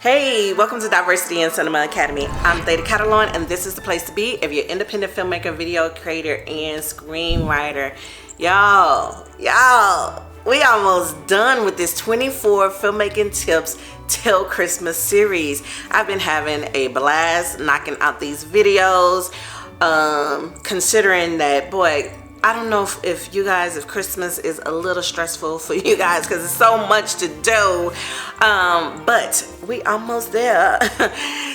Hey, welcome to Diversity in Cinema Academy. I'm Theta Catalan, and this is the place to be if you're an independent filmmaker, video creator, and screenwriter. Y'all, we almost done with this 24 filmmaking tips till Christmas series. I've been having a blast knocking out these videos, considering that, boy, I don't know if you guys, if Christmas is a little stressful for you guys because it's so much to do, but we almost there.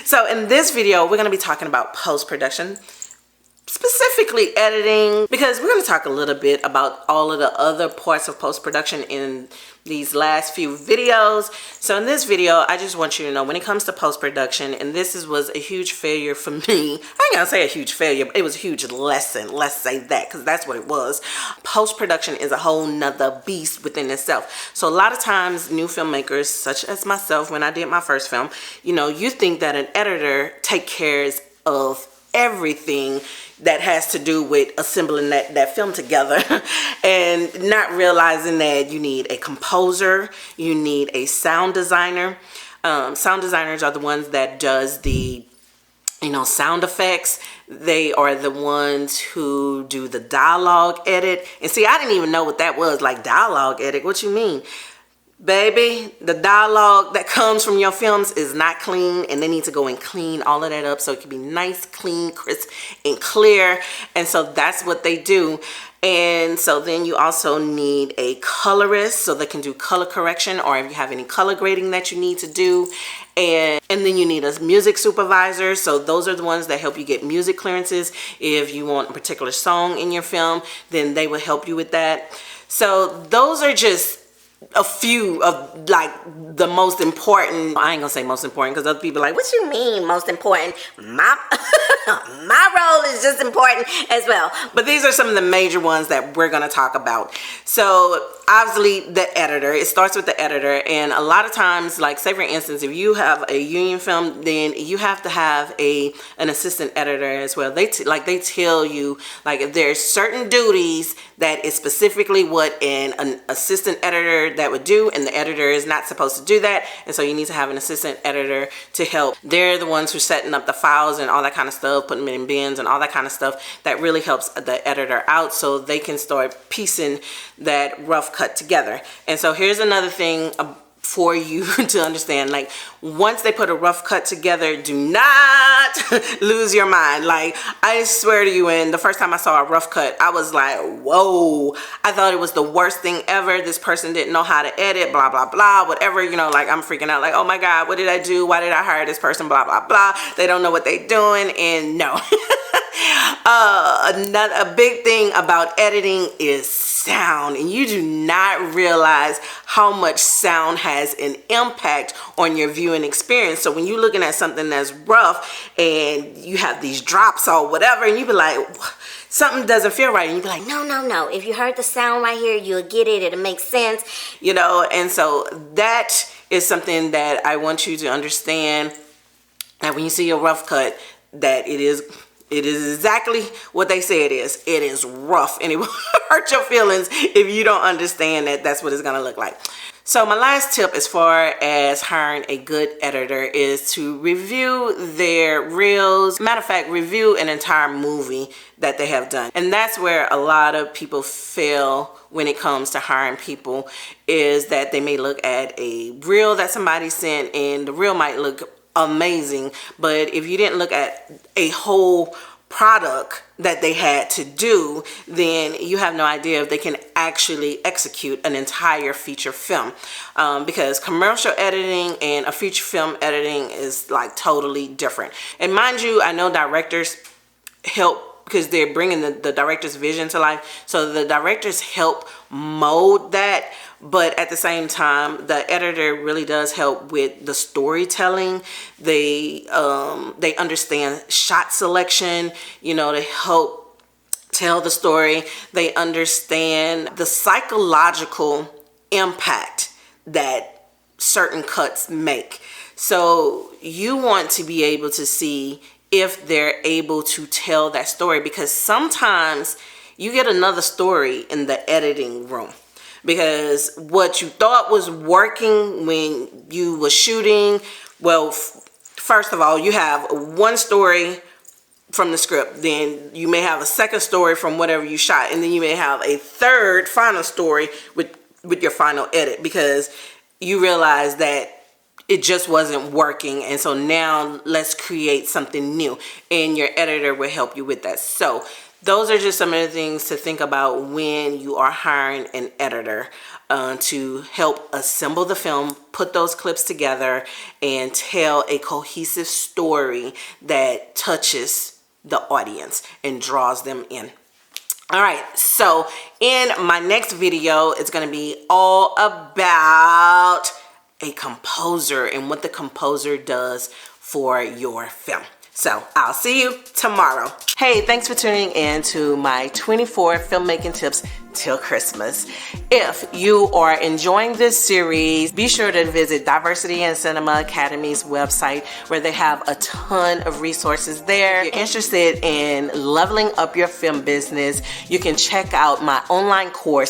So in this video, we're going to be talking about post-production, specifically editing, because we're going to talk a little bit about all of the other parts of post-production in these last few videos. So in this video, I just want you to know, when it comes to post-production, and was a huge failure for me. I ain't gonna say a huge failure, but it was a huge lesson. Let's say that, because that's what it was. Post-production is a whole nother beast within itself. So a lot of times, new filmmakers, such as myself, when I did my first film, you think that an editor take cares of everything that has to do with assembling that film together and not realizing that you need a composer, you need a sound designer. Sound designers are the ones that does the sound effects. They are the ones who do the dialogue edit. And see, I didn't even know what that was, like dialogue edit. What you mean? Baby, the dialogue that comes from your films is not clean, and they need to go and clean all of that up so it can be nice, clean, crisp, and clear. And so that's what they do. And so then you also need a colorist so they can do color correction, or if you have any color grading that you need to do. And then you need a music supervisor. So those are the ones that help you get music clearances. If you want a particular song in your film, then they will help you with that. So those are just a few of like the most important. I ain't gonna say most important because other people are like, what you mean most important? My role is just important as well. But these are some of the major ones that we're gonna talk about. So obviously the editor, it starts with the editor. And a lot of times, like say for instance, if you have a union film, then you have to have an assistant editor as well. They tell you, like, if there's certain duties that is specifically what an assistant editor that would do, and the editor is not supposed to do that, and so you need to have an assistant editor to help. They're the ones who are setting up the files and all that kind of stuff, putting them in bins and all that kind of stuff that really helps the editor out so they can start piecing that rough cut together. And so here's another thing for you to understand. Like, once they put a rough cut together, do not lose your mind. Like, I swear to you, and the first time I saw a rough cut, I was like, whoa, I thought it was the worst thing ever. This person didn't know how to edit, blah blah blah, whatever, like I'm freaking out, like, oh my god, what did I do? Why did I hire this person? Blah blah blah. They don't know what they're doing. And no. A big thing about editing is sound, and you do not realize how much sound has an impact on your viewing experience. So when you're looking at something that's rough and you have these drops or whatever, and you be like, something doesn't feel right, and you be like, no, if you heard the sound right here, you'll get it, it'll make sense, and so that is something that I want you to understand, that when you see a rough cut, that it is exactly what they say it is. It is rough, and it will hurt your feelings if you don't understand that that's what it's going to look like. So my last tip as far as hiring a good editor is to review their reels. Matter of fact, review an entire movie that they have done. And that's where a lot of people fail when it comes to hiring people, is that they may look at a reel that somebody sent, and the reel might look amazing, but if you didn't look at a whole product that they had to do, then you have no idea if they can actually execute an entire feature film, because commercial editing and a feature film editing is like totally different. And mind you, I know directors help because they're bringing the director's vision to life, so the directors help mold that. But at the same time, the editor really does help with the storytelling. They understand shot selection, to help tell the story. They understand the psychological impact that certain cuts make. So you want to be able to see if they're able to tell that story, because sometimes you get another story in the editing room. Because what you thought was working when you were shooting Well, first of all, you have one story from the script, then you may have a second story from whatever you shot, and then you may have a third final story with your final edit, because you realize that it just wasn't working, and so now let's create something new, and your editor will help you with that. So those are just some of the things to think about when you are hiring an editor to help assemble the film, put those clips together, and tell a cohesive story that touches the audience and draws them in. All right, so in my next video, it's going to be all about a composer and what the composer does for your film. So I'll see you tomorrow. Hey, thanks for tuning in to my 24 filmmaking tips till Christmas. If you are enjoying this series, be sure to visit Diversity in Cinema Academy's website, where they have a ton of resources there. If you're interested in leveling up your film business, you can check out my online course,